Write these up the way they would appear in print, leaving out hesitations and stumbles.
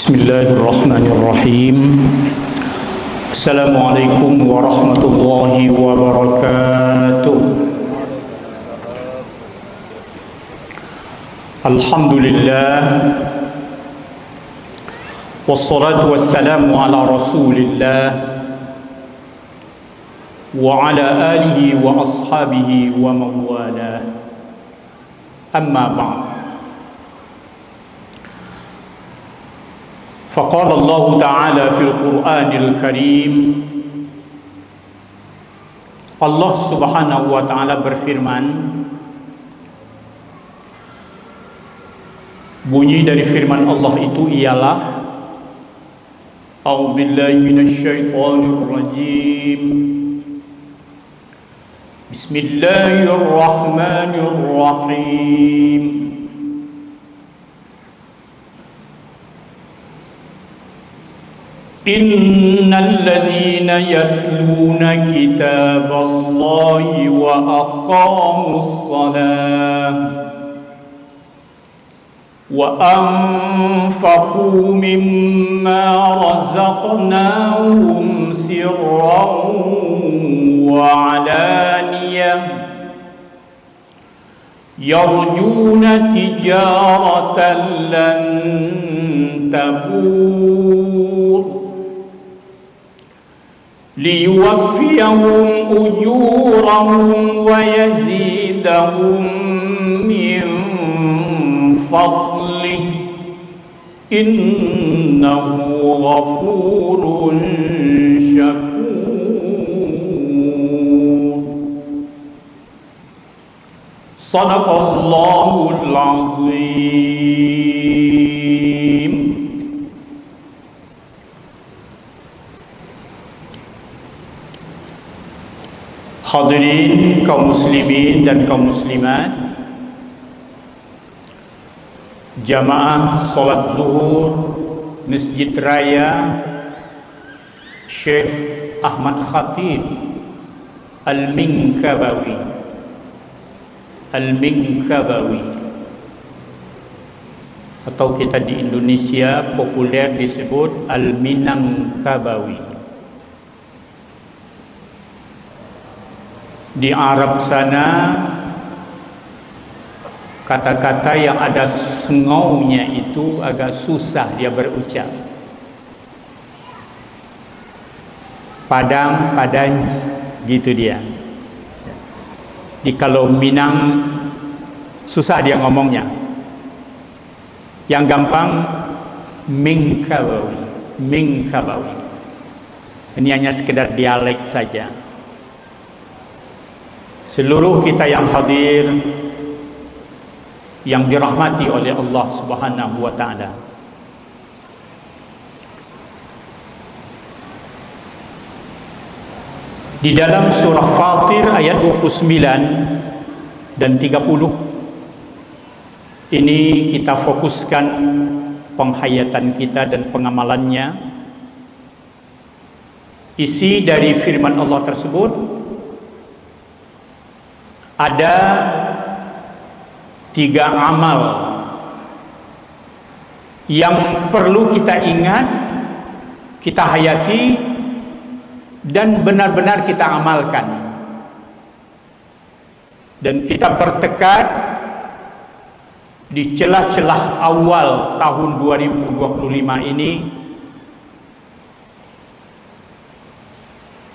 Bismillahirrahmanirrahim. Assalamualaikum warahmatullahi wabarakatuh. Alhamdulillah, wassalatu wassalamu ala rasulillah wa ala alihi wa ashabihi wa mawalah. Amma ba'd. فقال الله تعالى في القرآن الكريم, Allah subhanahu wa ta'ala berfirman, bunyi dari firman Allah itu ialah A'udzubillahi minasyaitonir rajim. Bismillahirrahmanirrahim. Innal ladzina yatluna kitaballahi wa aqamus shalah wa anfaqu mimma razaqnahum sirran wa alaniyah yarjuna tijaratan lan tabur liyuwaffiyahum ujurahum wa yazidahum min fadlih innahu ghafurun syakur. Sadaqallahul azim. Hadirin kaum muslimin dan kaum muslimat, jamaah salat zuhur Masjid Raya Syekh Ahmad Khatib Al-Minkabawi atau kita di Indonesia populer disebut Al-Minangkabawi. Di Arab sana kata-kata yang ada sengaunya itu agak susah dia berucap. Padang gitu dia. Di kalau Minang susah dia ngomongnya. Yang gampang Minkabawi. Ini hanya sekedar dialek saja. Seluruh kita yang hadir, yang dirahmati oleh Allah Subhanahu wa ta'ala, di dalam surah Fatir ayat 29 dan 30 ini kita fokuskan penghayatan kita dan pengamalannya. Isi dari firman Allah tersebut ada 3 amal yang perlu kita ingat, kita hayati, dan benar-benar kita amalkan. Dan kita bertekad di celah-celah awal tahun 2025 ini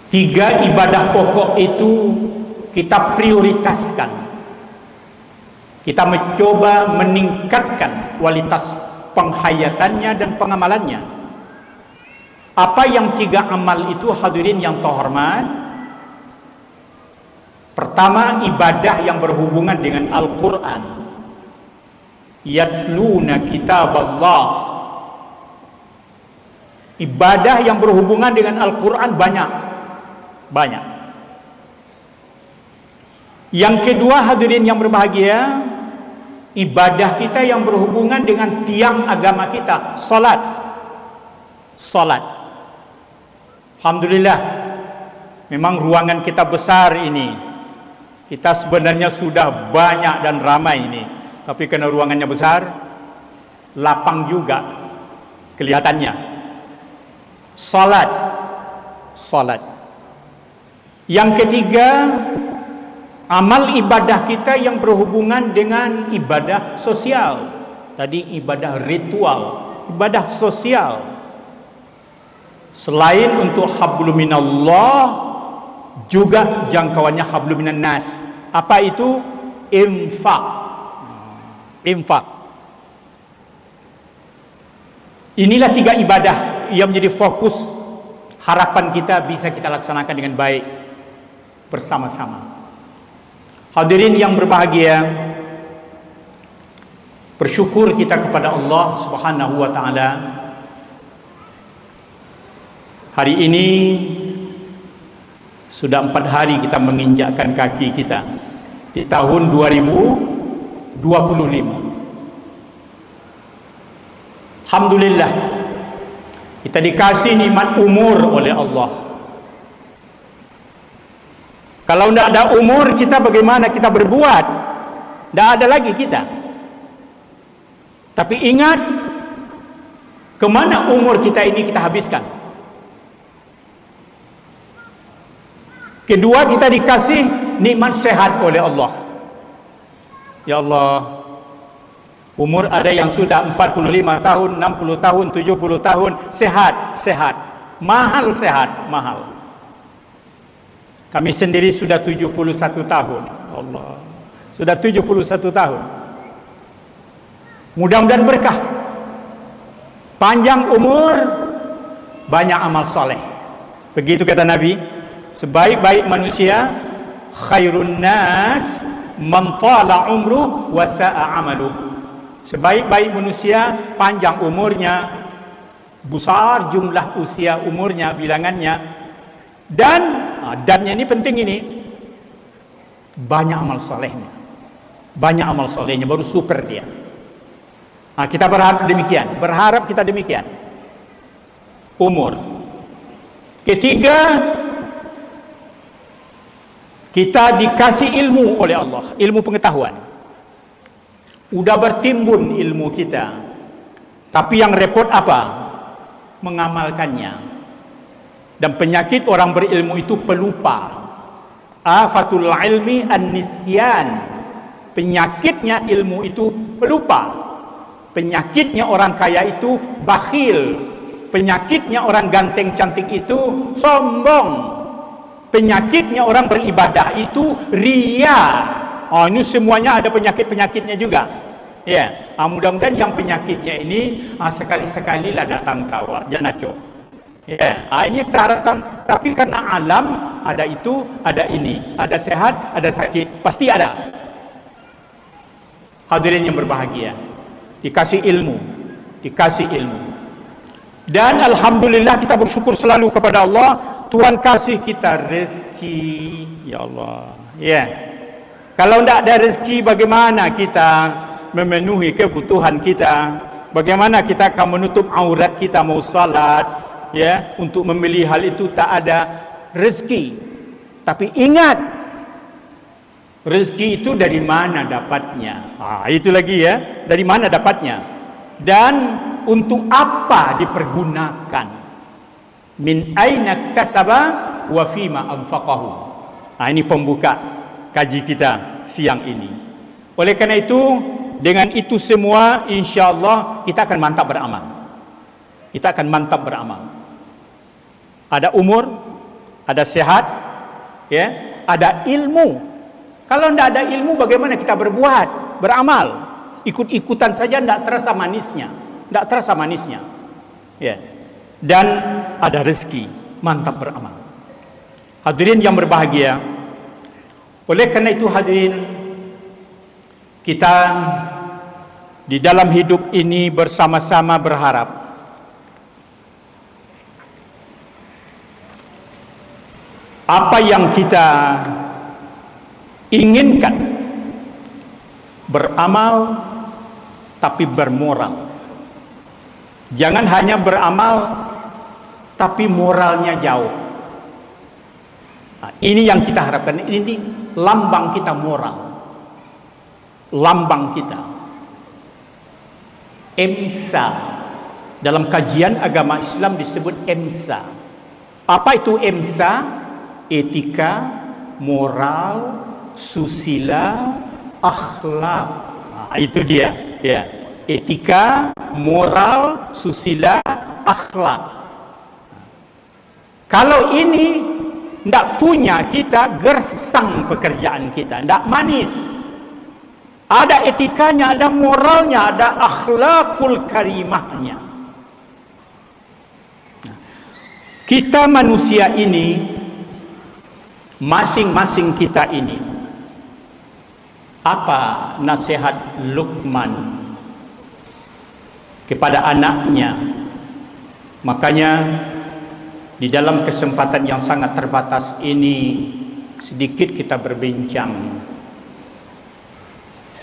3 ibadah pokok itu kita prioritaskan. Kita mencoba meningkatkan kualitas penghayatannya dan pengamalannya. Apa yang 3 amal itu, hadirin yang terhormat? Pertama, ibadah yang berhubungan dengan Al-Quran. Yatluna kitaballah. Ibadah yang berhubungan dengan Al-Quran banyak. Yang kedua, hadirin yang berbahagia, ibadah kita yang berhubungan dengan tiang agama kita, salat. Alhamdulillah, memang ruangan kita besar ini. Kita sebenarnya sudah banyak dan ramai ini, tapi karena ruangannya besar, lapang juga kelihatannya. Salat. Yang ketiga, amal ibadah kita yang berhubungan dengan ibadah sosial. Tadi ibadah ritual, ibadah sosial. Selain untuk hablum minallah, juga jangkauannya hablum minan nas. Apa itu? Infak. Inilah 3 ibadah yang menjadi fokus harapan kita bisa kita laksanakan dengan baik bersama-sama. Hadirin yang berbahagia, bersyukur kita kepada Allah Subhanahu wa taala. Hari ini sudah 4 hari kita menginjakkan kaki kita di tahun 2025. Alhamdulillah, kita dikasih nikmat umur oleh Allah. Kalau tidak ada umur, kita bagaimana kita berbuat? Tidak ada lagi kita. Tapi ingat, kemana umur kita ini kita habiskan? Kedua, kita dikasih nikmat sehat oleh Allah. Ya Allah, umur ada yang sudah 45 tahun, 60 tahun, 70 tahun, sehat. Mahal sehat, mahal. Kami sendiri sudah 71 tahun. Allah, sudah 71 tahun. Mudah-mudahan berkah, panjang umur, banyak amal soleh. Begitu kata Nabi, sebaik-baik manusia khairun nas man tala umruh wa sa'a amaluh. Sebaik-baik manusia panjang umurnya, besar jumlah usia umurnya, bilangannya, dannya ini penting, ini banyak amal solehnya. Banyak amal solehnya baru super dia. Kita berharap demikian, umur. Ketiga, kita dikasih ilmu oleh Allah, ilmu pengetahuan. Udah bertimbun ilmu kita, tapi yang repot apa? Mengamalkannya. Dan penyakit orang berilmu itu pelupa. Afatul ilmi an-nisyan. Penyakitnya ilmu itu pelupa. Penyakitnya orang kaya itu bakhil. Penyakitnya orang ganteng cantik itu sombong. Penyakitnya orang beribadah itu riya. Ini semuanya ada penyakit-penyakitnya juga. Ya, mudah-mudahan yang penyakitnya ini sekali-sekali lah datang kawat, jangan acok. Ya, ini kita harapkan. Tapi karena alam ada itu, ada ini, ada sehat, ada sakit, pasti ada. Hadirin yang berbahagia, dikasih ilmu. Dan alhamdulillah kita bersyukur selalu kepada Allah. Tuhan kasih kita rezeki, ya Allah. Ya, kalau tidak ada rezeki, bagaimana kita memenuhi kebutuhan kita? Bagaimana kita akan menutup aurat kita mau salat? Ya, untuk membeli hal itu tak ada rezeki. Tapi ingat, rezeki itu dari mana dapatnya? Itu lagi ya, dari mana dapatnya? Dan untuk apa dipergunakan? Min aina kasaba wa fima anfaqahu. Ini pembuka kaji kita siang ini. Oleh karena itu, dengan itu semua insyaallah kita akan mantap beramal. Ada umur, ada sehat, ya, ada ilmu. Kalau tidak ada ilmu, bagaimana kita berbuat, beramal? Ikut-ikutan saja tidak terasa manisnya. Ya. Dan ada rezeki, mantap beramal. Hadirin yang berbahagia, oleh karena itu hadirin, kita di dalam hidup ini bersama-sama berharap apa yang kita inginkan, beramal tapi bermoral. Jangan hanya beramal tapi moralnya jauh. Ini yang kita harapkan. Ini lambang kita, moral, lambang kita. Imsa Dalam kajian agama Islam disebut EMSA. Apa itu EMSA? Etika, moral, susila, akhlak. Itu dia, ya. Etika, moral, susila, akhlak. Kalau ini tidak punya, kita gersang pekerjaan kita, tidak manis. Ada etikanya, ada moralnya, ada akhlakul karimahnya. Kita manusia ini, masing-masing kita ini, apa nasihat Luqman kepada anaknya? Makanya di dalam kesempatan yang sangat terbatas ini, sedikit kita berbincang.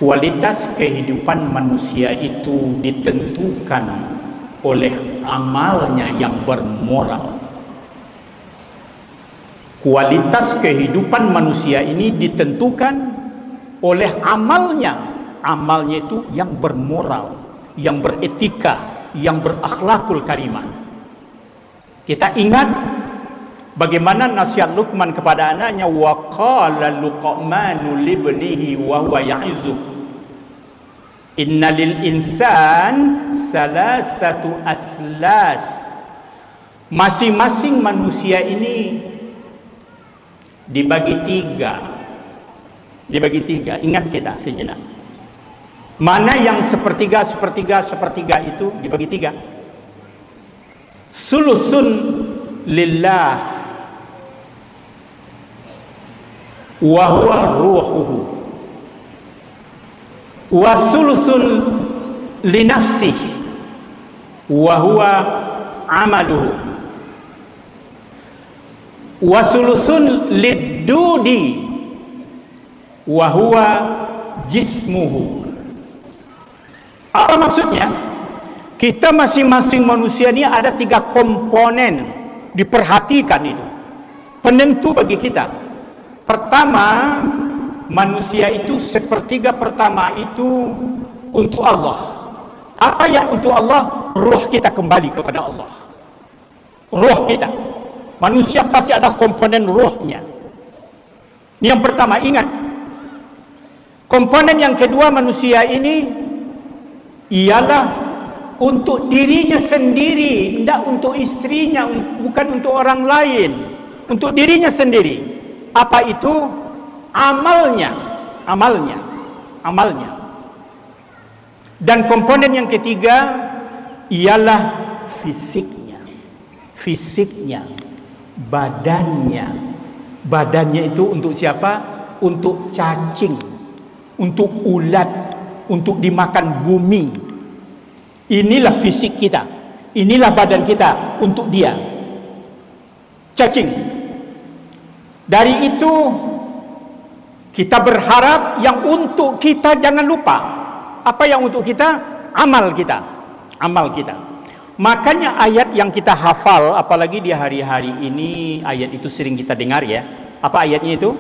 Kualitas kehidupan manusia itu ditentukan oleh amalnya yang bermoral. Kualitas kehidupan manusia ini ditentukan oleh amalnya. Amalnya itu yang bermoral, yang beretika, yang berakhlakul karimah. Kita ingat bagaimana nasihat Luqman kepada anaknya, wa qala Luqmanu libnihi wa huwa ya'izu innalil insan salasatu aslas. Masing-masing manusia ini dibagi tiga. Dibagi tiga. Ingat kita sejenak. Mana yang sepertiga itu dibagi tiga. Sulusun lillah wa huwa ruhuhu wa sulusun li nafsihi wa huwa amaluhu wa sulusun lidudi wa huwa jismuhu. Apa maksudnya? Kita masing-masing manusia ini ada tiga komponen, diperhatikan itu penentu bagi kita. Pertama, manusia itu sepertiga pertama itu untuk Allah. Apa yang untuk Allah? Ruh kita kembali kepada Allah. Ruh kita, manusia pasti ada komponen ruhnya. Yang pertama, ingat. Komponen yang kedua manusia ini ialah untuk dirinya sendiri, tidak untuk istrinya, bukan untuk orang lain, untuk dirinya sendiri. Apa itu? Amalnya. Dan komponen yang ketiga ialah fisiknya, badannya itu untuk siapa? Untuk cacing, untuk ulat, untuk dimakan bumi. Inilah fisik kita, inilah badan kita untuk dia. Cacing. Dari itu kita berharap yang untuk kita jangan lupa. Apa yang untuk kita? Amal kita. Makanya ayat yang kita hafal, apalagi di hari-hari ini, ayat itu sering kita dengar ya. Apa ayatnya itu?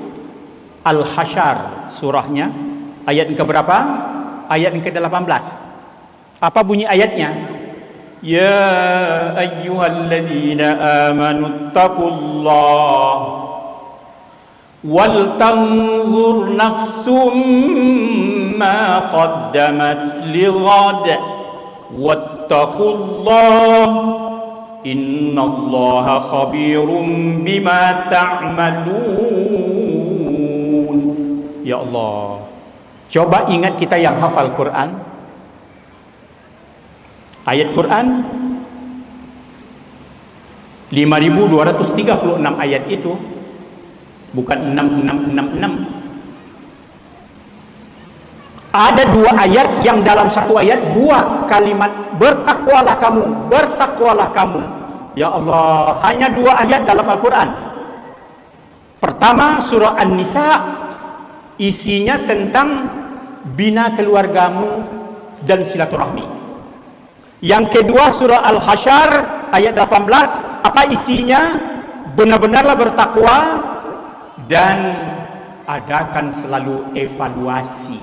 Al-Hasyr surahnya. Ayat yang keberapa? Ayat yang ke-18. Apa bunyi ayatnya? Ya ayyuhalladzina amanu taqullah wal tanzur nafsum ma qaddamat lighad wattaqullah innallaha khabirum bima ta'malun. Ya Allah, coba ingat kita yang hafal Quran. Ayat Quran 5236 ayat itu, bukan 6666. Ada dua ayat yang dalam satu ayat dua kalimat, bertakwalah kamu. Ya Allah, hanya dua ayat dalam Al-Quran. Pertama surah An-Nisa, isinya tentang bina keluargamu dan silaturahmi. Yang kedua surah Al-Hasyr ayat 18, apa isinya? Benar-benarlah bertakwa dan adakan selalu evaluasi.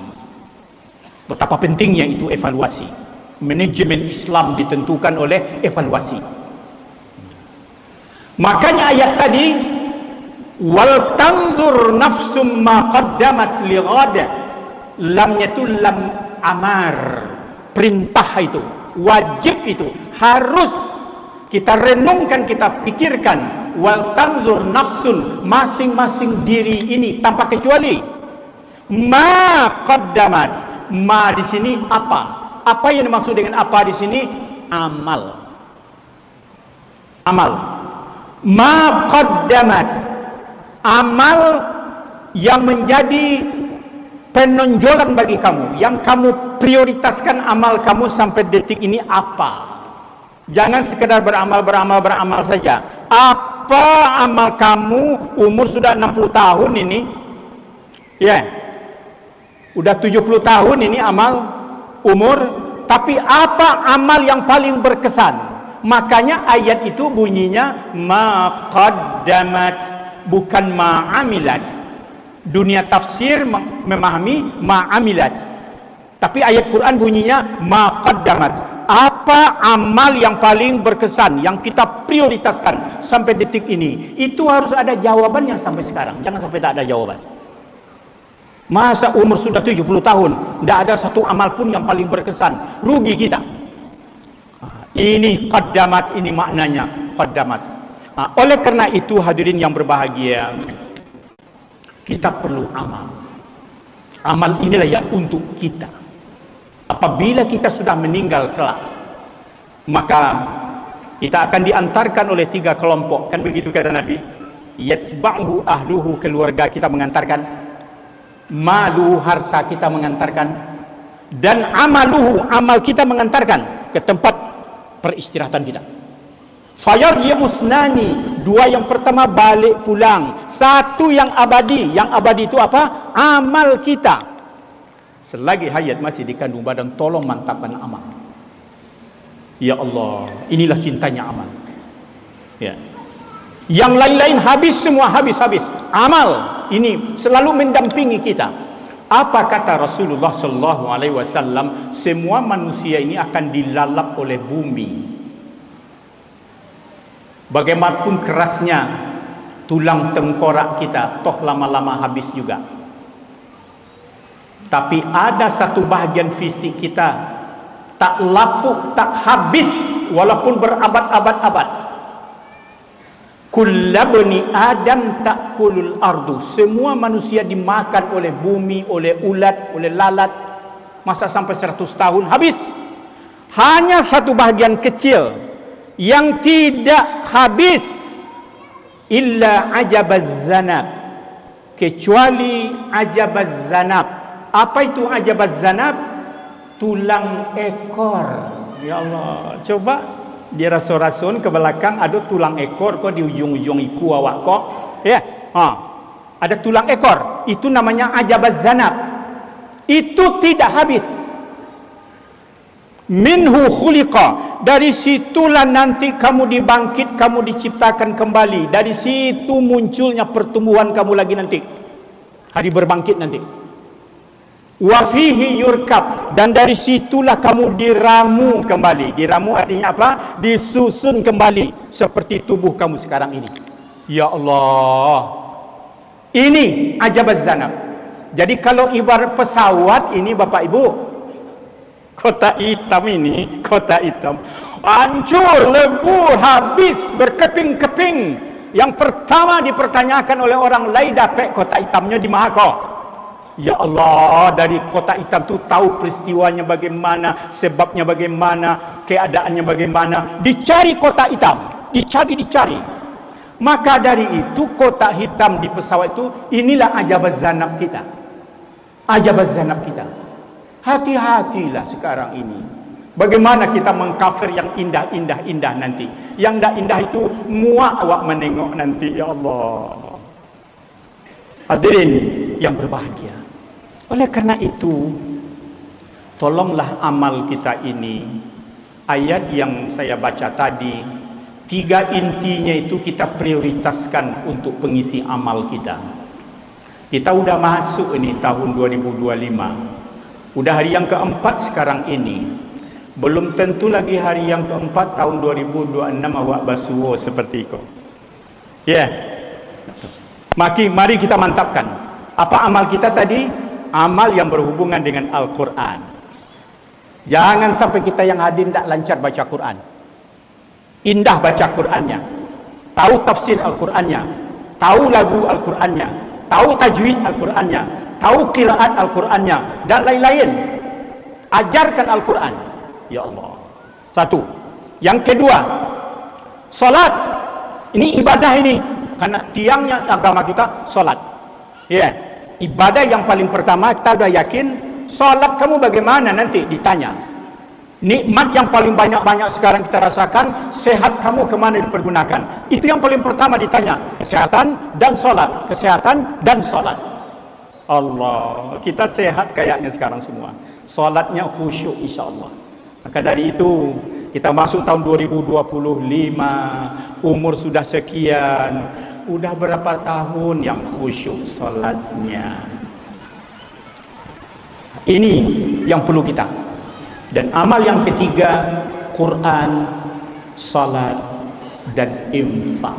Betapa pentingnya itu evaluasi. Manajemen Islam ditentukan oleh evaluasi. Makanya ayat tadi, wal tanzur nafsum ma qaddamat lighad, lamnya itu lam amar, perintah itu, wajib itu, harus kita renungkan, kita pikirkan. Wal tanzur nafsun, masing-masing diri ini tanpa kecuali, ma qaddamat, ma di sini apa? Apa yang dimaksud dengan apa di sini? Amal. Amal. Ma qaddamat, amal yang menjadi penonjolan bagi kamu, yang kamu prioritaskan amal kamu sampai detik ini apa? Jangan sekedar beramal saja. Apa amal kamu umur sudah 60 tahun ini? Ya. Udah 70 tahun ini amal umur, tapi apa amal yang paling berkesan? Makanya ayat itu bunyinya ma qaddamat, bukan ma amilat. Dunia tafsir memahami ma amilat, tapi ayat Quran bunyinya ma qaddamat. Apa amal yang paling berkesan, yang kita prioritaskan sampai detik ini? Itu harus ada jawabannya sampai sekarang. Jangan sampai tak ada jawaban. Masa umur sudah 70 tahun tidak ada satu amal pun yang paling berkesan, rugi kita. Ini qaddamat, ini maknanya qaddamat. Oleh karena itu hadirin yang berbahagia, kita perlu amal. Amal inilah yang untuk kita. Apabila kita sudah meninggal kelak, maka kita akan diantarkan oleh 3 kelompok, kan begitu kata Nabi, yatsba'uhu ahluhu, keluarga kita mengantarkan, malu, harta kita mengantarkan, dan amaluhu, amal kita mengantarkan ke tempat peristirahatan kita. Fayarji'u usnani, 2 yang pertama balik pulang, 1 yang abadi. Yang abadi itu apa? Amal kita. Selagi hayat masih dikandung badan, tolong mantapkan amal. Ya Allah, inilah cintanya amal. Ya. Yang lain-lain habis semua, habis. Amal ini selalu mendampingi kita. Apa kata Rasulullah sallallahu alaihi wasallam? Semua manusia ini akan dilalap oleh bumi. Bagaimanapun kerasnya tulang tengkorak kita, toh lama-lama habis juga. Tapi ada satu bahagian fisik kita tak lapuk, tak habis walaupun berabad-abad. Kullabni Adam ta'kulul ardu, semua manusia dimakan oleh bumi, oleh ulat, oleh lalat. Masa sampai 100 tahun habis. Hanya satu bahagian kecil yang tidak habis, illa ajabaz zanab, kecuali ajabaz zanab. Apa itu ajabaz zanab? Tulang ekor. Ya Allah, coba dia rasul-rasul ke belakang ada tulang ekor kok di ujung-ujung iku awak kok. Ya, ada tulang ekor. Itu namanya ajabaz zanab. Itu tidak habis. Minhu khuliqa, dari situlah nanti kamu dibangkit, kamu diciptakan kembali. Dari situ munculnya pertumbuhan kamu lagi nanti, hari berbangkit nanti. Wa fihi yurkab, dan dari situlah kamu diramu kembali. Diramu artinya apa? Disusun kembali seperti tubuh kamu sekarang ini. Ya Allah, ini ajabaz zanab. Jadi kalau ibarat pesawat ini Bapak Ibu, kota hitam ini, kota hitam hancur, lebur, habis, berkeping-keping. Yang pertama dipertanyakan oleh orang lain, dapat kota hitamnya di mana kok? Ya Allah, dari kota hitam itu tahu peristiwanya bagaimana, sebabnya bagaimana, keadaannya bagaimana. Dicari kota hitam, dicari. Maka dari itu kota hitam di pesawat itu, inilah ajabaz zanab kita. Ajabaz zanab kita. Hati-hatilah sekarang ini. Bagaimana kita mengkafir yang indah nanti. Yang tidak indah itu muak awak menengok nanti. Ya Allah. Hadirin yang berbahagia. Oleh karena itu, tolonglah amal kita ini. Ayat yang saya baca tadi, 3 intinya itu kita prioritaskan untuk pengisi amal kita. Kita udah masuk ini tahun 2025. Udah hari yang keempat sekarang ini. Belum tentu lagi hari yang keempat tahun 2026 awak basuh seperti itu. Ya. Mari kita mantapkan. Apa amal kita tadi? Amal yang berhubungan dengan Al-Quran. Jangan sampai kita yang hadir tak lancar baca Quran. Indah baca Qurannya. Tahu tafsir Al-Qurannya. Tahu lagu Al-Qurannya. Tahu tajwid Al-Qurannya. Tahu qiraat Al-Qurannya. Dan lain-lain. Ajarkan Al-Quran. Ya Allah. Satu. Yang kedua, solat. Ini ibadah ini. Karena tiangnya agama kita, solat. Ya. Ibadah yang paling pertama, kita sudah yakin, solat kamu bagaimana nanti ditanya. Nikmat yang paling banyak-banyak sekarang kita rasakan, sehat kamu kemana dipergunakan. Itu yang paling pertama ditanya. Kesehatan dan solat. Kesehatan dan solat. Allah. Kita sehat kayaknya sekarang semua. Solatnya khusyuk insyaAllah. Maka dari itu kita masuk tahun 2025, umur sudah sekian, udah berapa tahun yang khusyuk salatnya. Ini yang perlu kita. Dan amal yang ketiga, Quran, salat dan infak.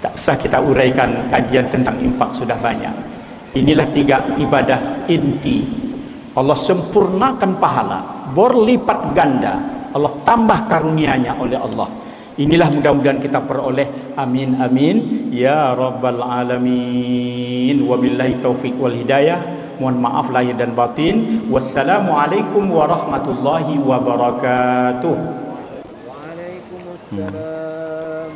Tak usah kita uraikan, kajian tentang infak sudah banyak. Inilah tiga ibadah inti. Allah sempurnakan pahala, berlipat ganda. Allah tambah karunia-Nya oleh Allah. Inilah mudah-mudahan kita peroleh. Amin amin ya rabbal alamin. Wabillahi taufik wal hidayah. Mohon maaf lahir dan batin. Wassalamualaikum warahmatullahi wabarakatuh. Waalaikumsalam.